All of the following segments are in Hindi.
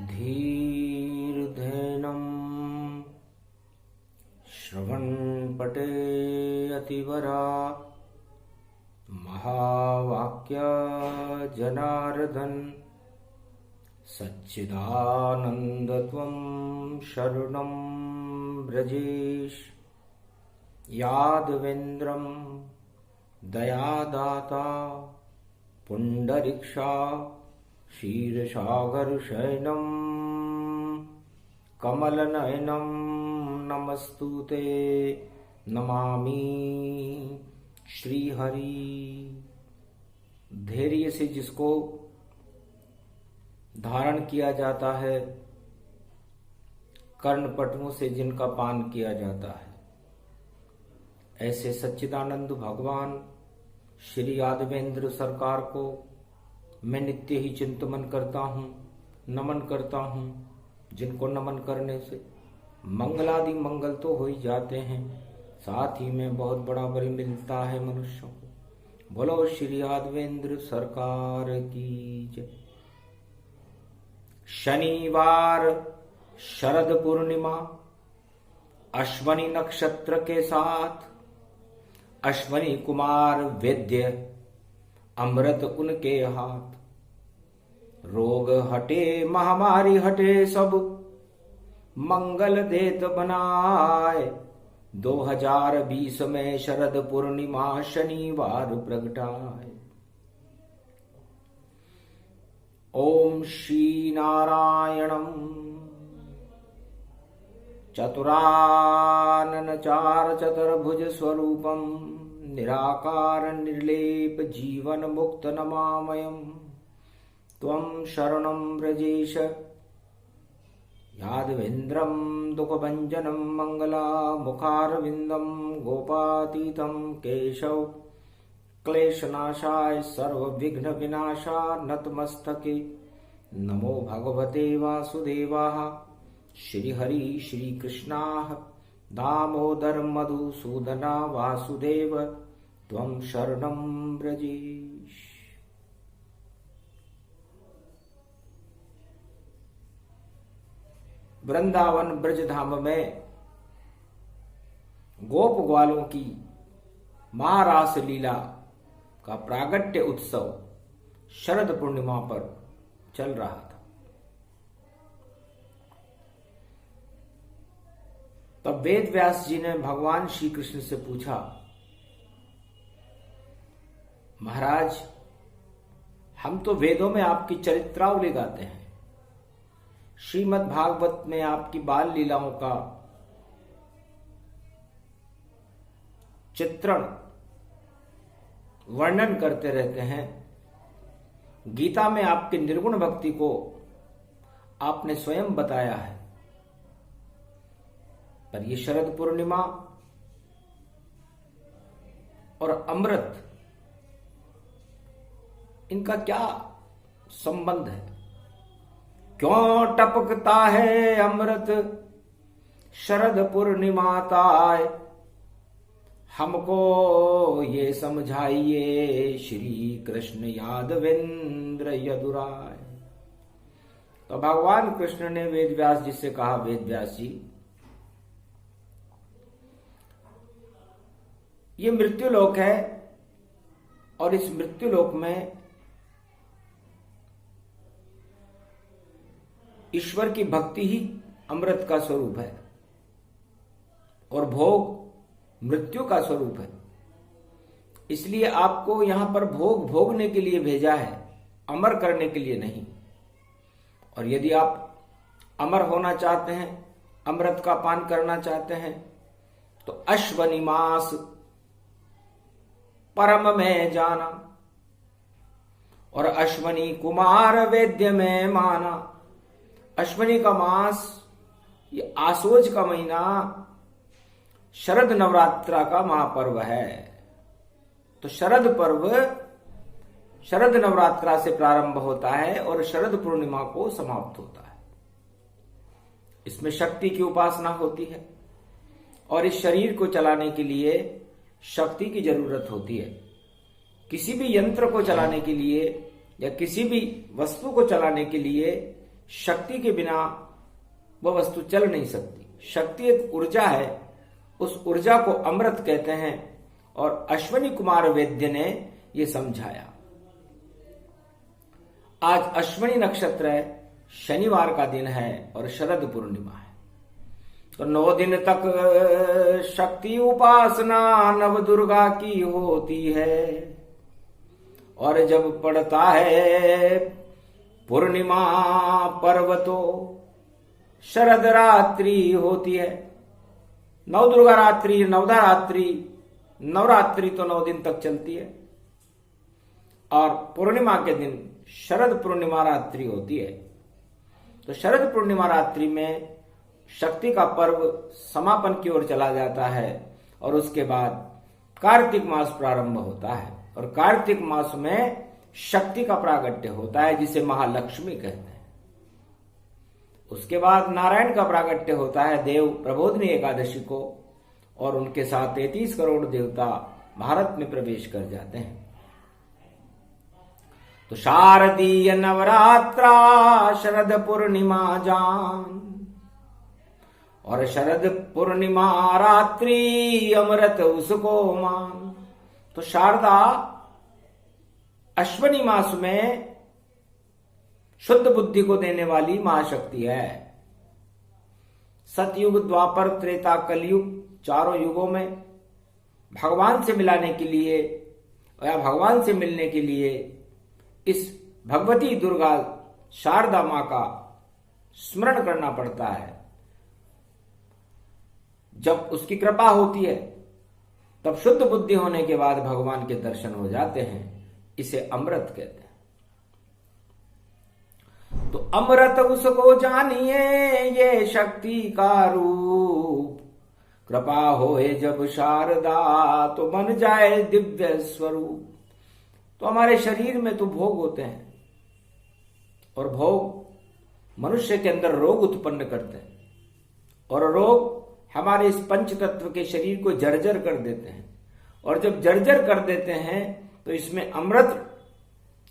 धीर्धेनं श्रवणपटे अतिवरा महावाक्य जनार्दन सच्चिदानन्दत्वं शरणं व्रजेश यादवेन्द्रं दयादाता पुण्डरीक्षा क्षीरसागरशयनं कमलनयनं नमस्तुते नमामि श्रीहरि। धैर्य से जिसको धारण किया जाता है, कर्णपटुओं से जिनका पान किया जाता है, ऐसे सच्चिदानंद भगवान श्री यादवेंद्र सरकार को मैं नित्य ही चिंतन करता हूँ, नमन करता हूँ, जिनको नमन करने से मंगलादि मंगल तो हो ही जाते हैं, साथ ही में बहुत बड़ा बल मिलता है मनुष्यों को। बोलो श्री यादवेंद्र सरकार की जय। शनिवार शरद पूर्णिमा अश्वनी नक्षत्र के साथ अश्वनी कुमार वैद्य अमृत उनके हाथ। रोग हटे महामारी हटे सब मंगल देत बनाए। 2020 में शरद पूर्णिमा शनिवार प्रगटाए। ओम श्री नारायणं चतुराननचार चतुर्भुज स्वरूपं निराकार निर्लेप जीवन मुक्त नमामयम् त्वं शरणं व्रजेश यादवेन्द्रं दुःखभञ्जनं मङ्गलामुखारविन्दं गोपातीतं केशव क्लेशनाशाय सर्वविघ्नविनाशा नतमस्तके नमो भगवते वासुदेवाय श्रीहरि श्रीकृष्णाः दामोदर मधुसूदना वासुदेव त्वं शरणं व्रजेश। वृंदावन ब्रजधाम में गोप ग्वालों की महारास लीला का प्रागट्य उत्सव शरद पूर्णिमा पर चल रहा था। तब वेद व्यास जी ने भगवान श्री कृष्ण से पूछा, महाराज हम तो वेदों में आपकी चरित्रावली गाते हैं, श्रीमद् भागवत में आपकी बाल लीलाओं का चित्रण वर्णन करते रहते हैं, गीता में आपकी निर्गुण भक्ति को आपने स्वयं बताया है, पर ये शरद पूर्णिमा और अमृत इनका क्या संबंध है? क्यों टपकता है अमृत शरद पूर्णिमा ताय, हमको ये समझाइए श्री कृष्ण यादवेंद्र यदुराय। तो भगवान कृष्ण ने वेद व्यास जी से कहा, वेद व्यास जी ये मृत्युलोक है और इस मृत्युलोक में ईश्वर की भक्ति ही अमृत का स्वरूप है और भोग मृत्यु का स्वरूप है। इसलिए आपको यहां पर भोग भोगने के लिए भेजा है, अमर करने के लिए नहीं। और यदि आप अमर होना चाहते हैं, अमृत का पान करना चाहते हैं, तो अश्वनी मास परम में जाना और अश्वनी कुमार वैद्य में माना। अश्वनी का मास ये आसोज का महीना शरद नवरात्रा का महापर्व है। तो शरद पर्व शरद नवरात्रा से प्रारंभ होता है और शरद पूर्णिमा को समाप्त होता है। इसमें शक्ति की उपासना होती है और इस शरीर को चलाने के लिए शक्ति की जरूरत होती है। किसी भी यंत्र को चलाने के लिए या किसी भी वस्तु को चलाने के लिए शक्ति के बिना वह वस्तु चल नहीं सकती। शक्ति एक ऊर्जा है, उस ऊर्जा को अमृत कहते हैं और अश्वनी कुमार वैद्य ने यह समझाया। आज अश्वनी नक्षत्र है, शनिवार का दिन है और शरद पूर्णिमा है। तो 9 दिन तक शक्ति उपासना नव दुर्गा की होती है और जब पड़ता है पूर्णिमा पर्व तो शरद रात्रि होती है। नव दुर्गा रात्रि, नवरात्रि तो 9 दिन तक चलती है और पूर्णिमा के दिन शरद पूर्णिमा रात्रि होती है। तो शरद पूर्णिमा रात्रि में शक्ति का पर्व समापन की ओर चला जाता है और उसके बाद कार्तिक मास प्रारंभ होता है और कार्तिक मास में शक्ति का प्रागट्य होता है जिसे महालक्ष्मी कहते हैं। उसके बाद नारायण का प्रागट्य होता है देव प्रबोधिनी एकादशी को और उनके साथ 33 करोड़ देवता भारत में प्रवेश कर जाते हैं। तो शारदीय नवरात्रा शरद पूर्णिमा जान और शरद पूर्णिमा रात्रि अमृत उसको मान। तो शारदा अश्वनी मास में शुद्ध बुद्धि को देने वाली महाशक्ति है। सतयुग, द्वापर, त्रेता, कलयुग, चारों युगों में भगवान से मिलाने के लिए या भगवान से मिलने के लिए इस भगवती दुर्गा शारदा मां का स्मरण करना पड़ता है। जब उसकी कृपा होती है तब शुद्ध बुद्धि होने के बाद भगवान के दर्शन हो जाते हैं। इसे अमृत कहते हैं। तो अमृत उसको जानिए ये शक्ति का रूप, कृपा होए जब शारदा तो बन जाए दिव्य स्वरूप। तो हमारे शरीर में तो भोग होते हैं और भोग मनुष्य के अंदर रोग उत्पन्न करते हैं और रोग हमारे इस पंच तत्व के शरीर को जर्जर कर देते हैं और जब जर्जर कर देते हैं तो इसमें अमृत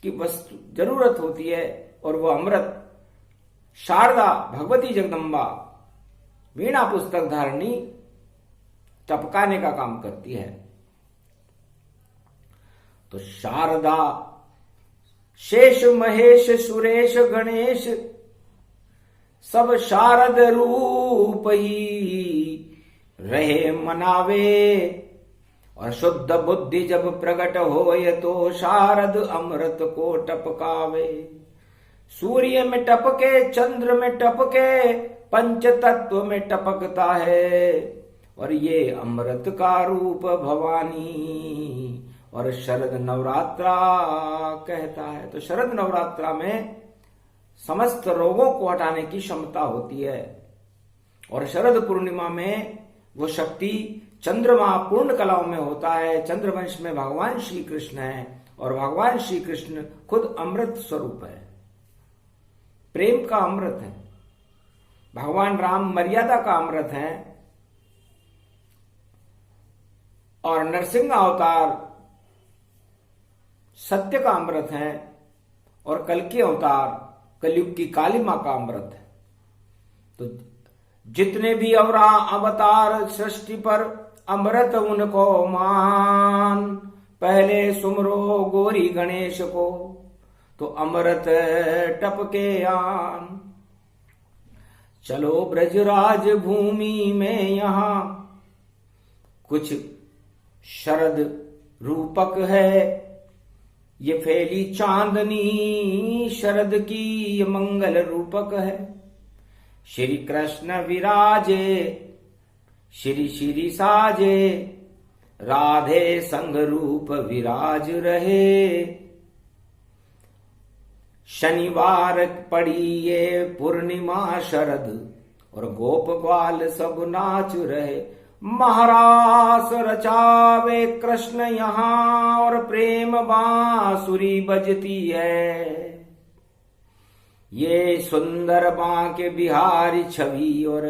की वस्तु जरूरत होती है और वह अमृत शारदा भगवती जगदम्बा वीणा पुस्तक धारणी टपकाने का काम करती है। तो शारदा शेष महेश सुरेश गणेश सब शारद रूप ही रहे मनावे और शुद्ध बुद्धि जब प्रकट होए तो शारद अमृत को टपकावे। सूर्य में टपके, चंद्र में टपके, पंच तत्व में टपकता है और ये अमृत का रूप भवानी और शरद नवरात्रा कहता है। तो शरद नवरात्रा में समस्त रोगों को हटाने की क्षमता होती है और शरद पूर्णिमा में वो शक्ति चंद्रमा पूर्ण कलाओं में होता है। चंद्रवंश में भगवान श्री कृष्ण है और भगवान श्री कृष्ण खुद अमृत स्वरूप है, प्रेम का अमृत है। भगवान राम मर्यादा का अमृत है और नरसिंह अवतार सत्य का अमृत है और कल्कि अवतार कलयुग की काली मां का अमृत है। तो जितने भी अवतार सृष्टि पर अमृत उनको मान, पहले सुमरो गौरी गणेश को तो अमृत टपके आन। चलो ब्रजराज भूमि में यहां कुछ शरद रूपक है, ये फैली चांदनी शरद की ये मंगल रूपक है। श्री कृष्ण विराजे श्री श्री साजे, राधे संग रूप विराज रहे। शनिवार पड़ी ये पूर्णिमा शरद और गोप ग्वाल सब नाच रहे। महारास रचावे कृष्ण यहाँ और प्रेम बांसुरी बजती है। ये सुंदर बांके बिहारी छवि और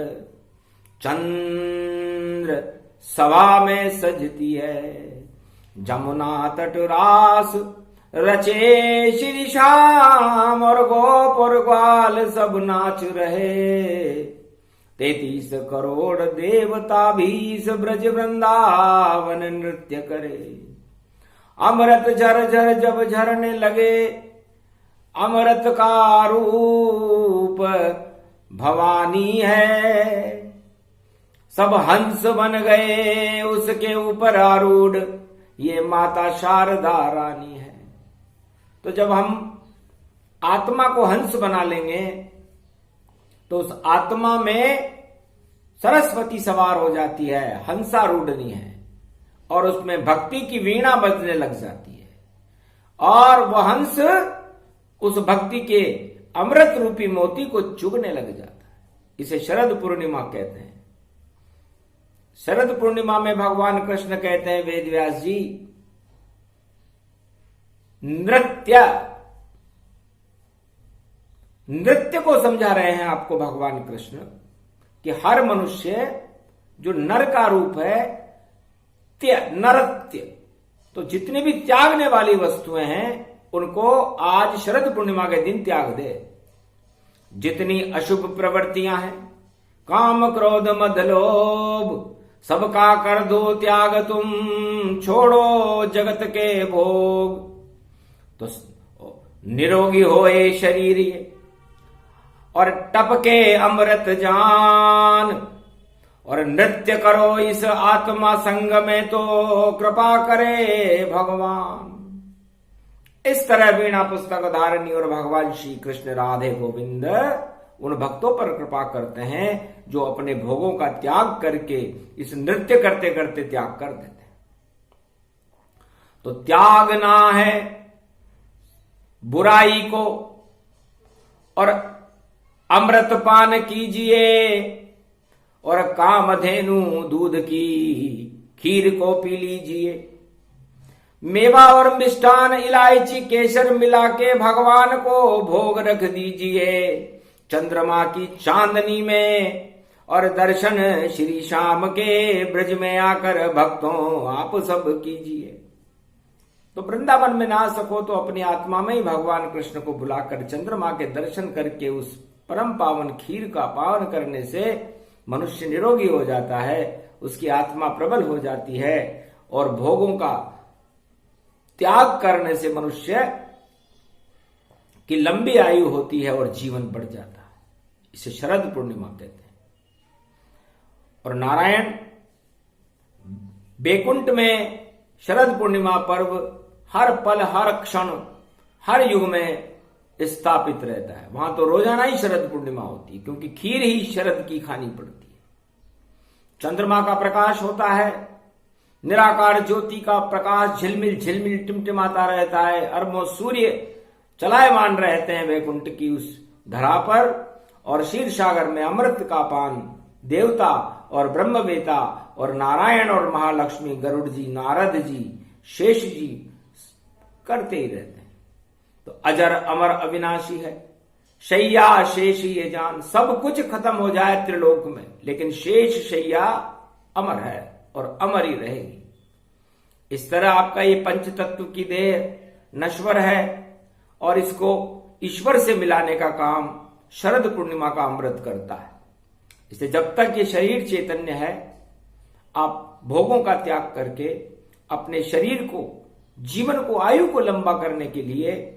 चंद्र सभा में सजती है। जमुना तट रास रचे श्री श्याम और गोप और ग्वाल सब नाच रहे। 33 करोड़ देवता भी इस ब्रज वृंदावन नृत्य करे। अमृत झर झर जब झरने लगे, अमृत का रूप भवानी है। सब हंस बन गए उसके ऊपर आरूढ़, ये माता शारदा रानी है। तो जब हम आत्मा को हंस बना लेंगे तो उस आत्मा में सरस्वती सवार हो जाती है, हंसारूढ़नी है, और उसमें भक्ति की वीणा बजने लग जाती है, और वह हंस उस भक्ति के अमृत रूपी मोती को चुगने लग जाता है। इसे शरद पूर्णिमा कहते हैं। शरद पूर्णिमा में भगवान कृष्ण कहते हैं, वेद व्यास जी, नृत्य को समझा रहे हैं आपको भगवान कृष्ण कि हर मनुष्य जो नर का रूप है, नृत्य, तो जितनी भी त्यागने वाली वस्तुएं हैं उनको आज शरद पूर्णिमा के दिन त्याग दे। जितनी अशुभ प्रवृत्तियां हैं, काम क्रोध मद लोभ, सबका कर दो त्याग तुम, छोड़ो जगत के भोग। तो निरोगी होए शरीर ये, और टपके अमृत जान, और नृत्य करो इस आत्मा संग में तो कृपा करे भगवान। इस तरह वीणा पुस्तक धारणी और भगवान श्री कृष्ण राधे गोविंद उन भक्तों पर कृपा करते हैं जो अपने भोगों का त्याग करके इस नृत्य करते करते त्याग कर देते हैं। तो त्यागना है बुराई को और अमृत पान कीजिए, और कामधेनु दूध की खीर को पी लीजिए। मेवा और मिष्ठान, इलायची, केसर मिला के भगवान को भोग रख दीजिए चंद्रमा की चांदनी में, और दर्शन श्री श्याम के ब्रज में आकर भक्तों आप सब कीजिए। तो वृंदावन में ना सको तो अपनी आत्मा में ही भगवान कृष्ण को बुलाकर चंद्रमा के दर्शन करके उस परम पावन खीर का पान करने से मनुष्य निरोगी हो जाता है, उसकी आत्मा प्रबल हो जाती है, और भोगों का त्याग करने से मनुष्य की लंबी आयु होती है और जीवन बढ़ जाता है। इसे शरद पूर्णिमा कहते हैं। और नारायण बैकुंठ में शरद पूर्णिमा पर्व हर पल, हर क्षण, हर युग में स्थापित रहता है। वहां तो रोजाना ही शरद पूर्णिमा होती है, क्योंकि खीर ही शरद की खानी पड़ती है। चंद्रमा का प्रकाश होता है, निराकार ज्योति का प्रकाश झिलमिल झिलमिल टिमटिमाता रहता है, अरबों सूर्य चलायमान रहते हैं वैकुंठ की उस धरा पर, और क्षीर सागर में अमृत का पान देवता और ब्रह्मवेता और नारायण और महालक्ष्मी, गरुड़ जी, नारद जी, शेष जी करते ही रहते हैं। तो अजर अमर अविनाशी है, शैया शेष ये जान। सब कुछ खत्म हो जाए त्रिलोक में, लेकिन शेष शैया अमर है और अमर ही रहेगी। इस तरह आपका ये पंच तत्व की देह नश्वर है, और इसको ईश्वर से मिलाने का काम शरद पूर्णिमा का अमृत करता है। इसलिए जब तक ये शरीर चैतन्य है, आप भोगों का त्याग करके अपने शरीर को, जीवन को, आयु को लंबा करने के लिए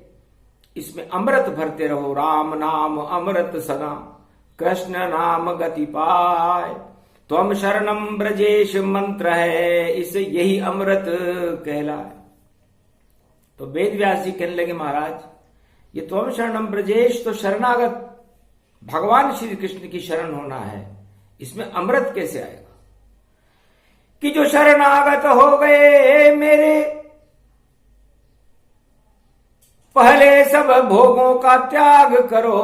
इसमें अमृत भरते रहो। राम नाम अमृत सदा, कृष्ण नाम गति पाए, त्वम शरणम ब्रजेश मंत्र है, इसे यही अमृत कहलाए। तो वेद व्यास जी कहने लगे, महाराज ये त्वम शरणम ब्रजेश तो शरणागत भगवान श्री कृष्ण की शरण होना है, इसमें अमृत कैसे आएगा? कि जो शरणागत हो गए मेरे, पहले सब भोगों का त्याग करो,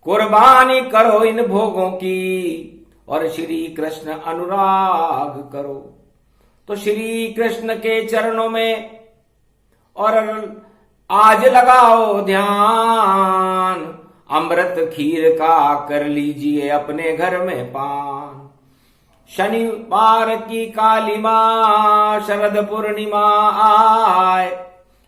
कुर्बानी करो इन भोगों की, और श्री कृष्ण अनुराग करो। तो श्री कृष्ण के चरणों में और आज लगाओ ध्यान, अमृत खीर का कर लीजिए अपने घर में पान। शनिवार की कालीमा शरद पूर्णिमा आए,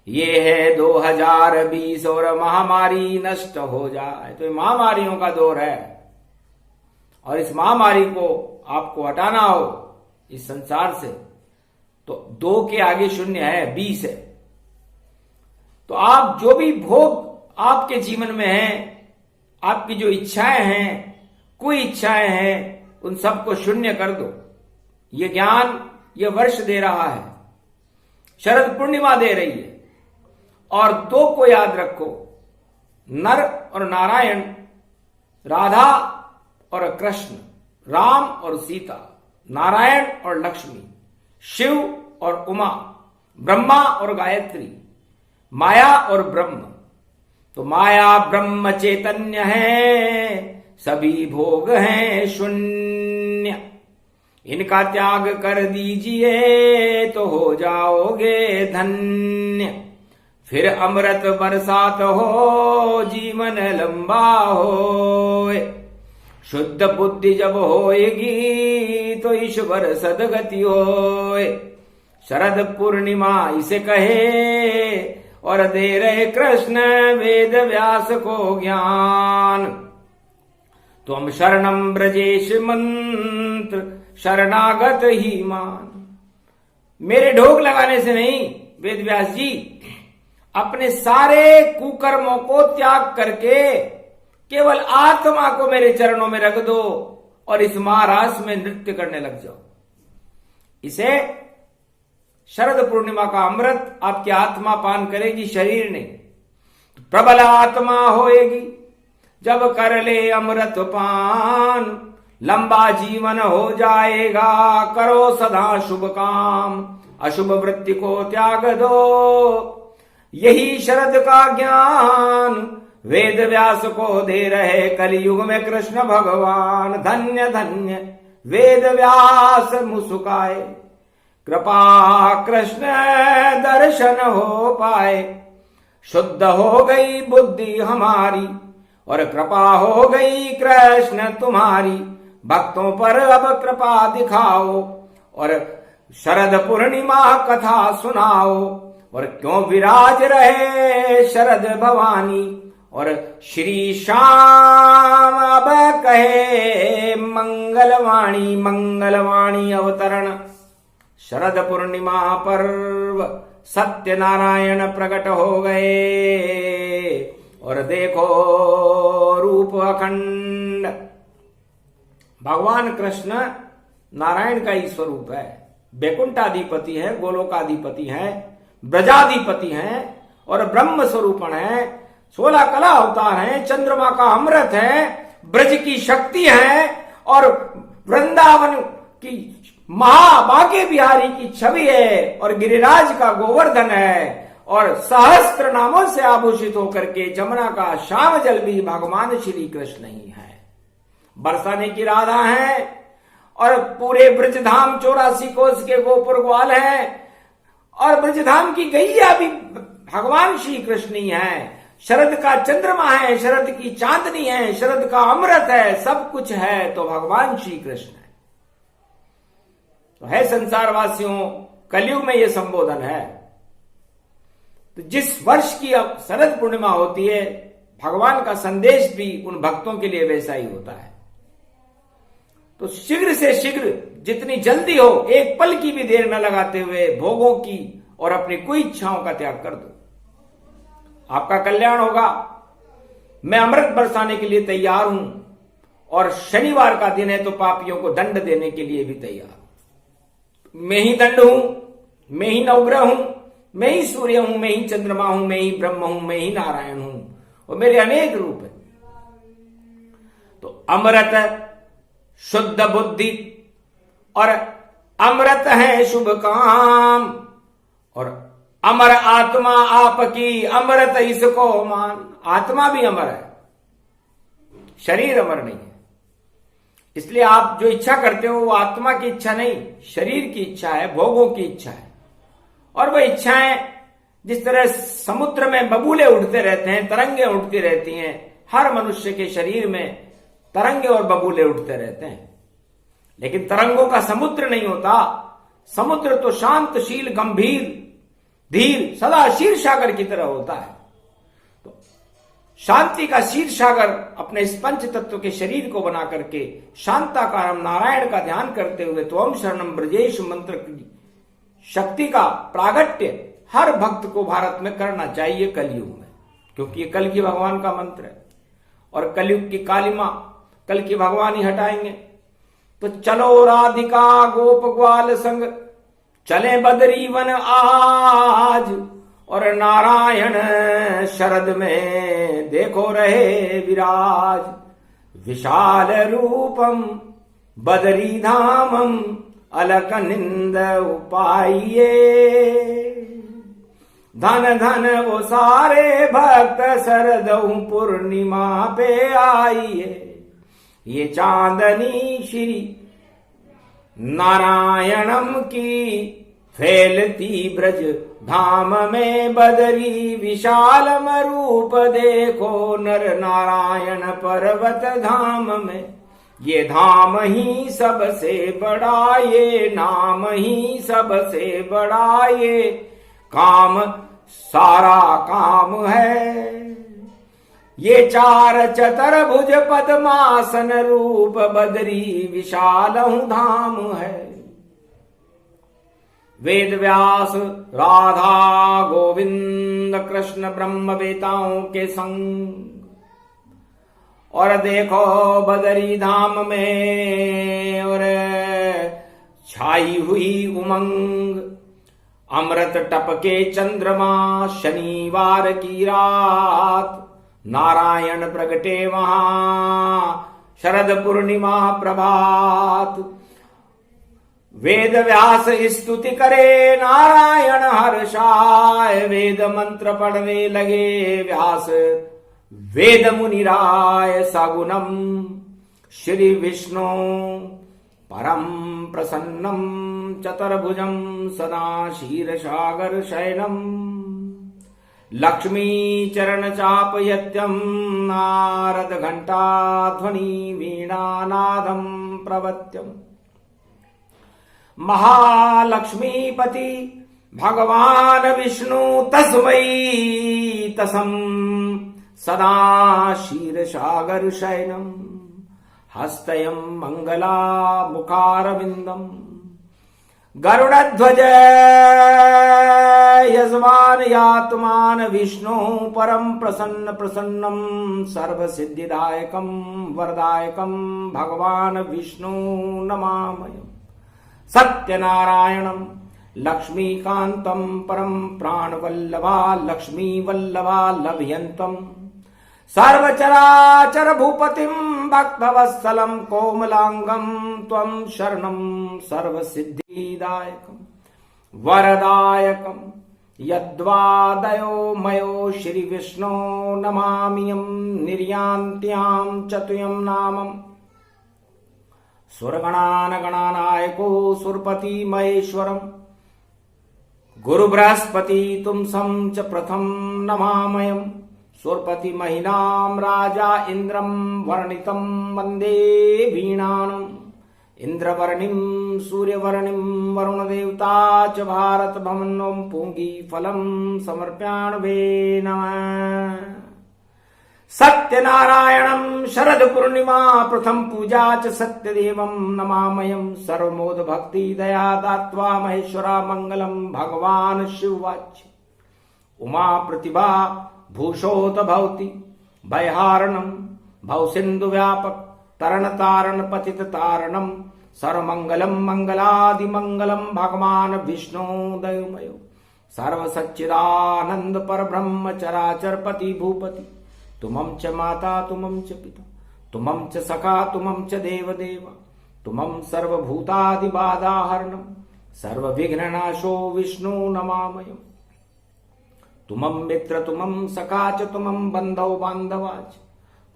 ये है 2020 और महामारी नष्ट हो जाए। तो ये महामारियों का दौर है और इस महामारी को आपको हटाना हो इस संसार से, तो 2 के आगे 0 है, 20 है। तो आप जो भी भोग आपके जीवन में हैं, आपकी जो इच्छाएं हैं, कोई इच्छाएं हैं, उन सबको 0 कर दो। ये ज्ञान ये वर्ष दे रहा है, शरद पूर्णिमा दे रही है। और 2 को याद रखो, नर और नारायण, राधा और कृष्ण, राम और सीता, नारायण और लक्ष्मी, शिव और उमा, ब्रह्मा और गायत्री, माया और ब्रह्म। तो माया ब्रह्म चैतन्य है, सभी भोग हैं शून्य, इनका त्याग कर दीजिए तो हो जाओगे धन्य। फिर अमृत बरसात हो, जीवन लंबा हो, शुद्ध बुद्धि जब होएगी तो ईश्वर सदगति होए। शरद पूर्णिमा इसे कहे और दे रहे कृष्ण वेद व्यास को ज्ञान। तो हम शरणम ब्रजेश मंत्र शरणागत ही मान। मेरे ढोक लगाने से नहीं, वेद व्यास जी, अपने सारे कुकर्मों को त्याग करके केवल आत्मा को मेरे चरणों में रख दो और इस महारास में नृत्य करने लग जाओ। इसे शरद पूर्णिमा का अमृत आपकी आत्मा पान करेगी, शरीर नहीं। प्रबल आत्मा होएगी जब कर ले अमृत पान, लंबा जीवन हो जाएगा, करो सदा शुभ काम, अशुभ वृत्ति को त्याग दो। यही शरद का ज्ञान वेद व्यास को दे रहे कलयुग में कृष्ण भगवान। धन्य धन्य वेद व्यास मुस्काए, कृपा कृष्ण दर्शन हो पाए। शुद्ध हो गई बुद्धि हमारी और कृपा हो गई कृष्ण तुम्हारी। भक्तों पर अब कृपा दिखाओ और शरद पूर्णिमा कथा सुनाओ। और क्यों विराज रहे शरद भवानी और श्री श्याम अब कहे मंगलवाणी। मंगलवाणी अवतरण शरद पूर्णिमा पर्व सत्यनारायण प्रकट हो गए और देखो रूप अखंड। भगवान कृष्ण नारायण का ही स्वरूप है, वैकुंठाधिपति है, गोलोकाधिपति है, ब्रजाधिपति हैं और ब्रह्म स्वरूपण है। 16 कला अवतार हैं, चंद्रमा का अमृत है, ब्रज की शक्ति है और वृंदावन की महाभाग्य बिहारी की छवि है और गिरिराज का गोवर्धन है और सहस्त्र नामों से आभूषित होकर के जमुना का श्याम जल भी भगवान श्री कृष्ण ही है। बरसाने की राधा है और पूरे ब्रजधाम 84 कोस के गोपुर ग्वाल है और ब्रजधाम की गैया भी भगवान श्री कृष्ण ही है। शरद का चंद्रमा है, शरद की चांदनी है, शरद का अमृत है, सब कुछ है तो भगवान श्री कृष्ण है। तो है संसार वासियों, कलयुग में यह संबोधन है। तो जिस वर्ष की अब शरद पूर्णिमा होती है, भगवान का संदेश भी उन भक्तों के लिए वैसा ही होता है। तो शीघ्र से शीघ्र, जितनी जल्दी हो, एक पल की भी देर न लगाते हुए भोगों की और अपनी कोई इच्छाओं का त्याग कर दो, आपका कल्याण होगा। मैं अमृत बरसाने के लिए तैयार हूं और शनिवार का दिन है तो पापियों को दंड देने के लिए भी तैयार हूं। मैं ही दंड हूं, मैं ही नवग्रह हूं, मैं ही सूर्य हूं, मैं ही चंद्रमा हूं, मैं ही ब्रह्म हूं, मैं ही नारायण हूं और मेरे अनेक रूप है। तो अमृत शुद्ध बुद्धि और अमृत है शुभ काम और अमर आत्मा आपकी, अमृत इसको मान। आत्मा भी अमर है, शरीर अमर नहीं है। इसलिए आप जो इच्छा करते हो वो आत्मा की इच्छा नहीं, शरीर की इच्छा है, भोगों की इच्छा है। और वह इच्छाएं जिस तरह समुद्र में बबूले उठते रहते हैं, तरंगे उठती रहती हैं, हर मनुष्य के शरीर में तरंगे और बबूले उठते रहते हैं। लेकिन तरंगों का समुद्र नहीं होता। समुद्र तो शांतशील, गंभीर, धीर, सदा क्षीर सागर की तरह होता है। तो शांति का क्षीर सागर अपने इस पंच तत्व के शरीर को बना करके शांताकारम नारायण का ध्यान करते हुए त्वम शरणम ब्रजेश मंत्र की शक्ति का प्रागट्य हर भक्त को भारत में करना चाहिए कलयुग में, क्योंकि ये कल की भगवान का मंत्र है और कलयुग की कालिमा कल की भगवान ही हटाएंगे। तो चलो राधिका गोप ग्वाल संग चले बदरी वन आज, और नारायण शरद में देखो रहे विराज। विशाल रूपम बदरी धामम अलक निंद उपाइये, धन धन वो सारे भक्त शरदऊ पूर्णिमा पे आइए। ये चांदनी श्री नारायणम की फैलती ब्रज धाम में बदरी, विशालम रूप देखो नर नारायण पर्वत धाम में। ये धाम ही सबसे बड़ा, ये नाम ही सबसे बड़ा, ये काम सारा काम है। ये चार चतुर्भुज पद्मासन रूप बदरी विशालहु धाम है। वेद व्यास राधा गोविंद कृष्ण ब्रह्म वेताओं के संग, और देखो बदरी धाम में और छाई हुई उमंग। अमृत टपके चंद्रमा शनिवार की रात, नारायण प्रगटे वहां शरद पूर्णिमा प्रभात। वेद व्यास स्तुति करे नारायण हर्षाय, वेद मंत्र पढ़ने लगे व्यास वेद मुनि राय। सगुणम श्री विष्णु परम प्रसन्नम चतुर्भुजम सदा क्षीर सागर शयनम, लक्ष्मी चरण चापयत्यम नारद घंटा ध्वनि वीणानादम प्रवत्यम। महालक्ष्मीपति भगवान विष्णु तस्मै तसम सदा क्षीर सागर शयनम, हस्तयम मंगला मुखारविंदम। गरुड़ध्वज यजमान यात्मान विष्णु परम प्रसन्न प्रसन्नम, सर्व सिद्धिदायकम वरदायकम भगवान विष्णु नमामयम्। सत्यनारायणम लक्ष्मीकांतम परम प्राणवल्लभा, लक्ष्मी वल्लभा लभयन्तम। सर्वचराचर भूपतिम भक्तवत्सलम कोमलांगम, त्वं शरणं सर्वसिद्धिदायकम वरदायकम। यद्वादयो मयो श्री विष्णु नमामियं, निर्यान्त्यां चतुयं नामम्। सुरगणान गणानायको सुरपति महेश्वरम, गुरु बृहस्पति तुम सम च प्रथम नमामयम्। सुरपति महिनाम राजा इंद्रम वर्णितम वंदे वीणानम। इंद्रवर्णिम सूर्यवर्णिम वरुण देवता च भारत भमनों पुंगी फलम समर्प्याण्वे नमः। सत्यनारायणं शरद पूर्णिमा प्रथम पूजा च सत्यदेवं नमामयम्। सर्वमोद भक्ति दया दात्वा महेश्वरा मंगलम। भगवान शिववाच्य उमा प्रतिभा भूषोत भवति, भयहारणम भव सिंधु व्यापक तरण तारण पतित तारणम। सर्वमंगलम मंगलादि मंगलम भगवान विष्णु दयमयो। सर्व सच्चिदानंद पर ब्रह्म चराचर पति भूपति। तुमं च माता तुमं च पिता तुमं च सखा तुमं च देव देवा। तुमं सर्वभूतादि बाधाहरणम, सर्वविघ्ननाशो विष्णु नमामयम्। तुमं मित्र तुमं सखा च तुमं बंधौ बांधवाच।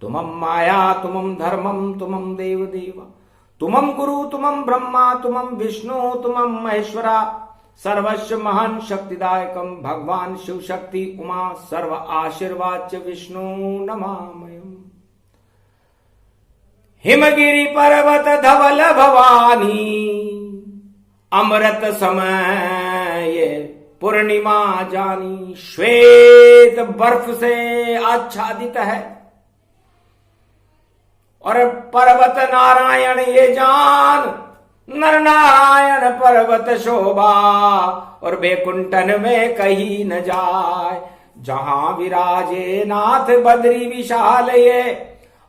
तुमं माया तुमं धर्मं तुमं देव देवा। तुमं गुरु तुमं ब्रह्मा तुमं विष्णु तुमं महेश्वरा। सर्वस्व महान शक्तिदायकम भगवान शिव शक्ति उमा सर्व आशीर्वाच विष्णु नमामयम्। हिमगिरि पर्वत धवल भवानी, अमृत समय पूर्णिमा जानी। श्वेत बर्फ से आच्छादित है और पर्वत नारायण ये जान, नर नारायण पर्वत शोभा, और बैकुंठन में कहीं न जाए। जहां विराजे नाथ बद्री विशाल ये,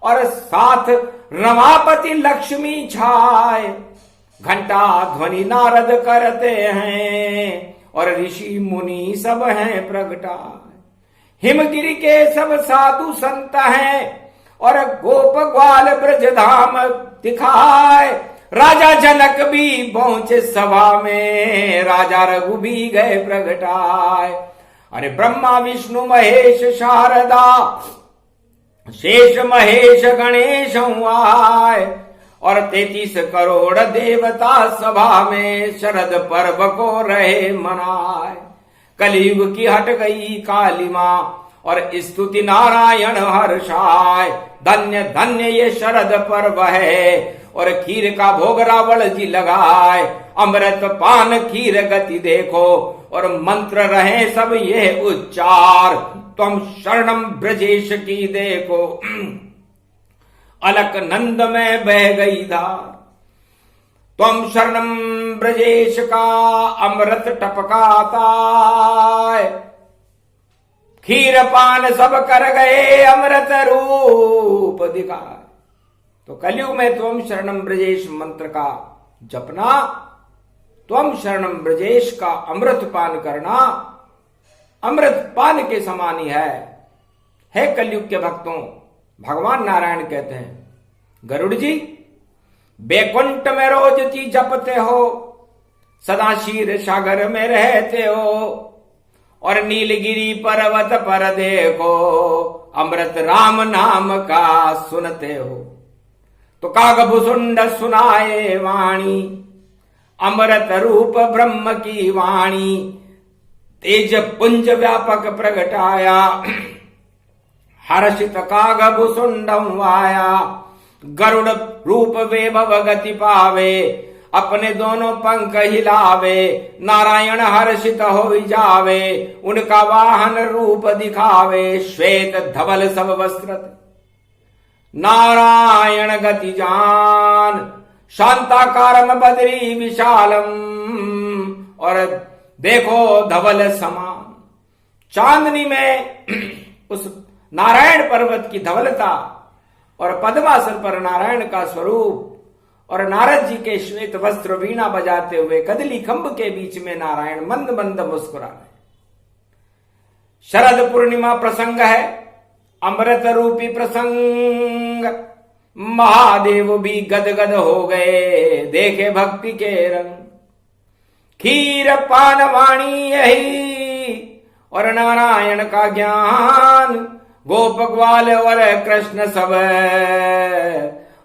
और साथ रमापति लक्ष्मी छाए। घंटा ध्वनि नारद करते हैं, और ऋषि मुनि सब हैं प्रगटाए। हिमगिरि के सब साधु संत हैं, और गोप ग्वाल ब्रज धाम दिखाए। राजा जनक भी पहुंचे सभा में, राजा रघु भी गए प्रगटाए। अरे ब्रह्मा विष्णु महेश शारदा, शेष महेश गणेश आए। और 33 करोड़ देवता सभा में, शरद पर्व को रहे मनाए। कलयुग की हट गई कालिमा, और स्तुति नारायण हर्षाय। धन्य धन्य ये शरद पर्व है, और खीर का भोग रावण जी लगाए। अमृत पान खीर गति देखो, और मंत्र रहे सब ये उच्चार। तुम शरणम ब्रजेश की देखो, अलक नंद में बह गई धार। तुम शरणम ब्रजेश का अमृत टपकाता, खीर पान सब कर गए अमृत रूप दिखाए। तो कलयुग में तुम शरणम ब्रजेश मंत्र का जपना, तुम शरणम ब्रजेश का अमृत पान करना, अमृत पान के समान ही है कलयुग के भक्तों। भगवान नारायण कहते हैं, गरुड़ जी बैकुंठ में रोज जी जपते हो, सदा क्षीर सागर में रहते हो, और नीलगिरी पर्वत पर देखो, अमृत राम नाम का सुनते हो। तो कागभुसुंड सुनाए वाणी, अमृत रूप ब्रह्म की वाणी। तेज पुंज व्यापक प्रगटाया, हर्षित कागभुसुंडम आया। गरुड़ रूप वैभव गति पावे, अपने दोनों पंख हिलावे। नारायण हर्षित हो जावे, उनका वाहन रूप दिखावे। श्वेत धवल सब वस्त्र नारायण गति जान। शांताकारम बद्री विशालम, और देखो धवल समान। चांदनी में उस नारायण पर्वत की धवलता, और पद्मासन पर नारायण का स्वरूप, और नारद जी के श्वेत वस्त्र वीणा बजाते हुए कदली खंभ के बीच में नारायण मंद मंद मुस्कुरा रहे। शरद पूर्णिमा प्रसंग है, अमृत रूपी प्रसंग। महादेव भी गदगद हो गए, देखे भक्ति के रंग। खीर पान वाणी यही, और नारायण का ज्ञान। गोप ग्वाल और कृष्ण सब,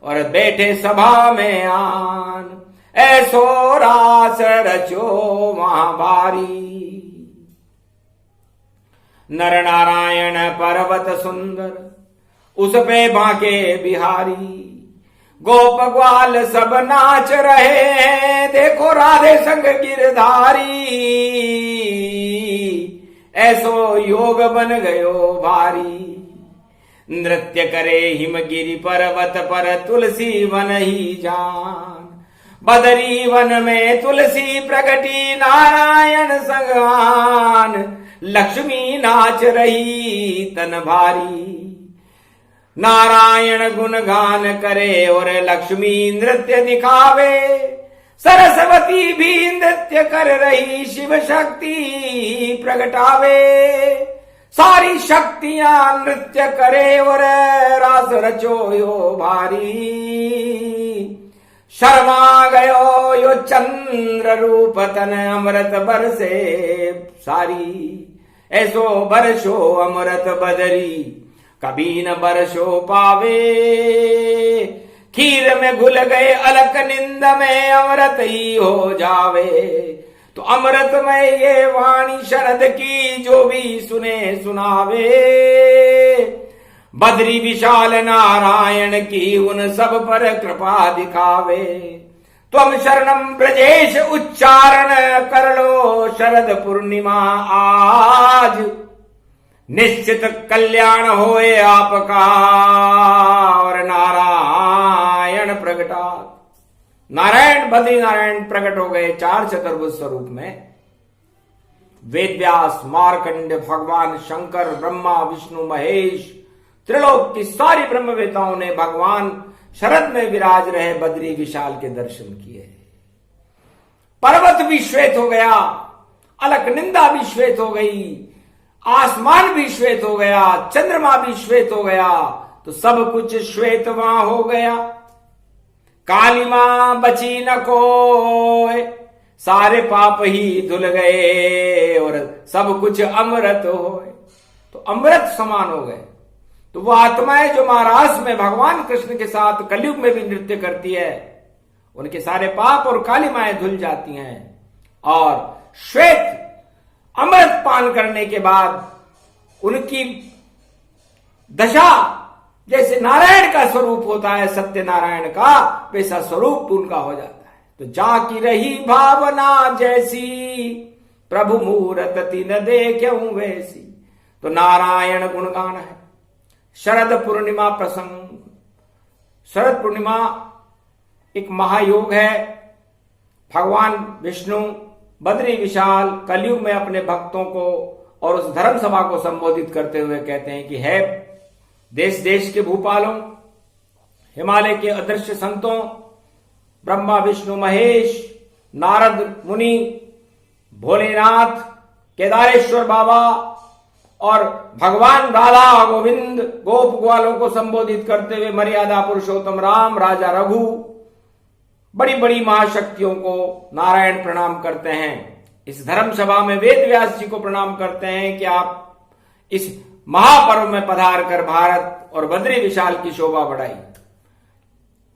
और बैठे सभा में आन। ऐसो रास रचो महाभारी, नर नारायण पर्वत सुंदर, उस पे बांके बिहारी। गोप ग्वाल सब नाच रहे हैं, देखो राधे संग गिरधारी। ऐसो योग बन गयो भारी। नृत्य करे हिमगिरि पर्वत पर, तुलसी वन ही जान। बदरी वन में तुलसी प्रगटी, नारायण संगान। लक्ष्मी नाच रही तन भारी, नारायण गुणगान करे और लक्ष्मी नृत्य दिखावे। सरस्वती भी नृत्य कर रही, शिव शक्ति प्रगटावे। सारी शक्तियां नृत्य करे और रास रचो यो भारी। शर्मा गयो यो चंद्र रूप तन, अमृत बरसे सारी। ऐसो बरसो अमृत बदरी, कभी न बरसो पावे। खीर में घुल गए अलक, निंद में अमृत ही हो जावे। तो अमृत में ये वाणी शरद की, जो भी सुने सुनावे। बद्री विशाल नारायण की उन सब पर कृपा दिखावे। त्वम शरणम ब्रजेश उच्चारण कर लो शरद पूर्णिमा आज, निश्चित कल्याण होए आपका और नारायण प्रगटा। नारायण बद्री नारायण प्रकट हो गए 4 चतुर्भुज स्वरूप में। वेद व्यास, मार्कंड, भगवान शंकर, ब्रह्मा, विष्णु, महेश, त्रिलोक की सारी ब्रह्मवेताओं ने भगवान शरद में विराज रहे बद्री विशाल के दर्शन किए। पर्वत भी श्वेत हो गया, अलकनिंदा भी श्वेत हो गई, आसमान भी श्वेत हो गया, चंद्रमा भी श्वेत हो गया, तो सब कुछ श्वेत वहां हो गया। काली मां बची न कोय, सारे पाप ही धुल गए और सब कुछ अमृत होए। तो अमृत समान हो गए। तो वो आत्माएं जो महाराज में भगवान कृष्ण के साथ कलयुग में भी नृत्य करती है, उनके सारे पाप और काली माएं धुल जाती हैं और श्वेत अमृत पान करने के बाद उनकी दशा जैसे नारायण का स्वरूप होता है, सत्यनारायण का, वैसा स्वरूप उनका हो जाता है। तो जाकी रही भावना जैसी, प्रभु मूरत तिन देखूं वैसी। तो नारायण गुणगान है। शरद पूर्णिमा प्रसंग। शरद पूर्णिमा एक महायोग है। भगवान विष्णु बद्री विशाल कलयुग में अपने भक्तों को और उस धर्म सभा को संबोधित करते हुए कहते हैं कि है देश देश के भूपालों, हिमालय के अदृश्य संतों, ब्रह्मा विष्णु महेश, नारद मुनि, भोलेनाथ, केदारेश्वर बाबा और भगवान राधा गोविंद गोप ग्वालों को संबोधित करते हुए मर्यादा पुरुषोत्तम राम, राजा रघु, बड़ी बड़ी महाशक्तियों को नारायण प्रणाम करते हैं। इस धर्म सभा में वेद व्यास जी को प्रणाम करते हैं कि आप इस महापर्व में पधार कर भारत और बद्री विशाल की शोभा बढ़ाई।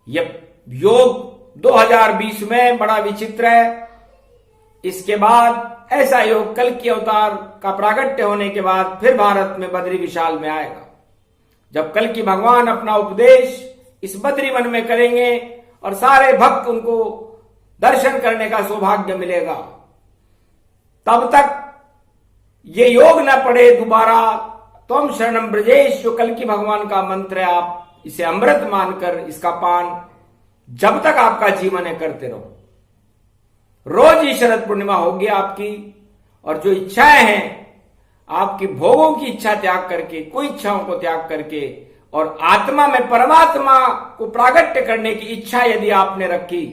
यह योग 2020 में बड़ा विचित्र है। इसके बाद ऐसा योग कल की अवतार का प्रागट्य होने के बाद फिर भारत में बद्री विशाल में आएगा, जब कल की भगवान अपना उपदेश इस बद्री वन में करेंगे और सारे भक्त उनको दर्शन करने का सौभाग्य मिलेगा। तब तक ये योग न पड़े दोबारा। त्वम शरणम ब्रजेश, जो कल की भगवान का मंत्र है, आप इसे अमृत मानकर इसका पान जब तक आपका जीवन है करते रहो। रोज ही शरद पूर्णिमा होगी आपकी, और जो इच्छाएं हैं आपकी, भोगों की इच्छा त्याग करके, कोई इच्छाओं को त्याग करके, और आत्मा में परमात्मा को प्रागट्य करने की इच्छा यदि आपने रखी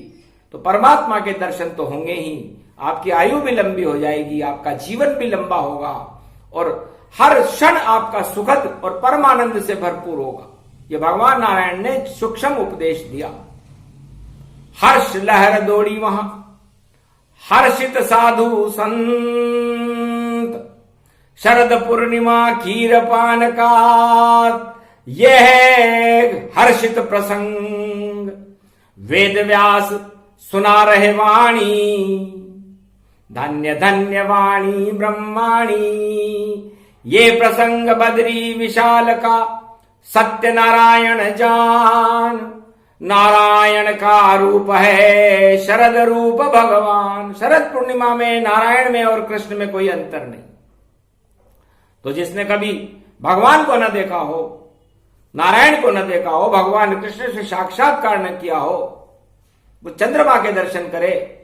तो परमात्मा के दर्शन तो होंगे ही। आपकी आयु भी लंबी हो जाएगी, आपका जीवन भी लंबा होगा और हर क्षण आपका सुखद और परमानंद से भरपूर होगा। यह भगवान नारायण ने सूक्ष्म उपदेश दिया। हर्ष लहर दौड़ी वहां, हर्षित साधु संत, शरद पूर्णिमा खीर पान का यह हर्षित प्रसंग। वेद व्यास सुना रहे वाणी, धन्य धन्य वाणी ब्रह्माणी। ये प्रसंग बद्री विशाल का सत्य नारायण जान। नारायण का रूप है शरद रूप भगवान। शरद पूर्णिमा में नारायण में और कृष्ण में कोई अंतर नहीं। तो जिसने कभी भगवान को न देखा हो, नारायण को न देखा हो, भगवान कृष्ण से साक्षात्कार न किया हो, वो चंद्रमा के दर्शन करे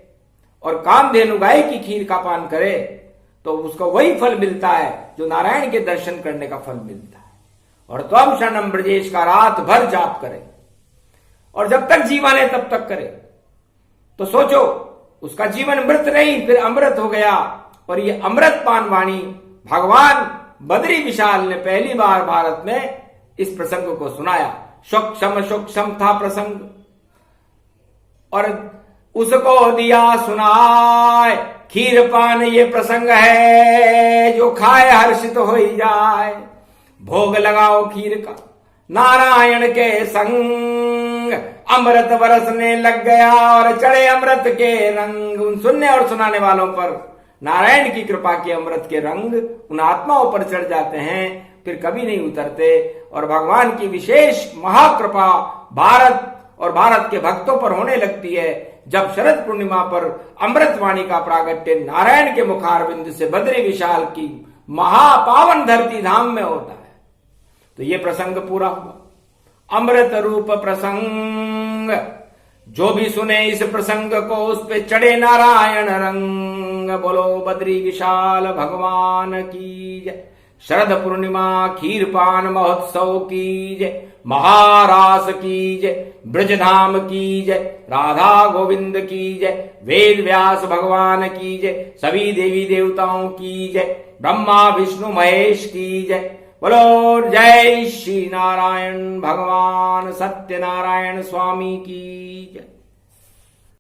और कामधेनु गाय की खीर का पान करे तो उसको वही फल मिलता है जो नारायण के दर्शन करने का फल मिलता है। और त्वम शरणम ब्रजेश का रात भर जाप करे और जब तक जीवन है तब तक करे। तो सोचो, उसका जीवन मृत नहीं फिर अमृत हो गया। और ये अमृत पान वाणी भगवान बद्री विशाल ने पहली बार भारत में इस प्रसंग को सुनाया। सूक्ष्म था प्रसंग और उसको दिया सुनाए। खीर पान ये प्रसंग है, जो खाए हर्षित हो ही जाए। भोग लगाओ खीर का नारायण के संग, अमृत बरसने लग गया और चढ़े अमृत के रंग। उन सुनने और सुनाने वालों पर नारायण की कृपा के अमृत के रंग उन आत्माओं पर चढ़ जाते हैं। फिर कभी नहीं उतरते। और भगवान की विशेष महाकृपा भारत और भारत के भक्तों पर होने लगती है जब शरद पूर्णिमा पर अमृतवाणी का प्रागट्य नारायण के मुखारविंद से बद्री विशाल की महापावन धरती धाम में होता है। तो ये प्रसंग पूरा हुआ, अमृत रूप प्रसंग। जो भी सुने इस प्रसंग को उस पे चढ़े नारायण रंग। बोलो बद्री विशाल भगवान की जय। शरद पूर्णिमा खीरपान महोत्सव की जय, महारास की जय, ब्रजधाम की जय, राधा गोविंद की जय, वेद व्यास भगवान की जय, सभी देवी देवताओं की जय, ब्रह्मा विष्णु महेश की जय। बोलो जय श्री नारायण भगवान सत्यनारायण स्वामी की जय।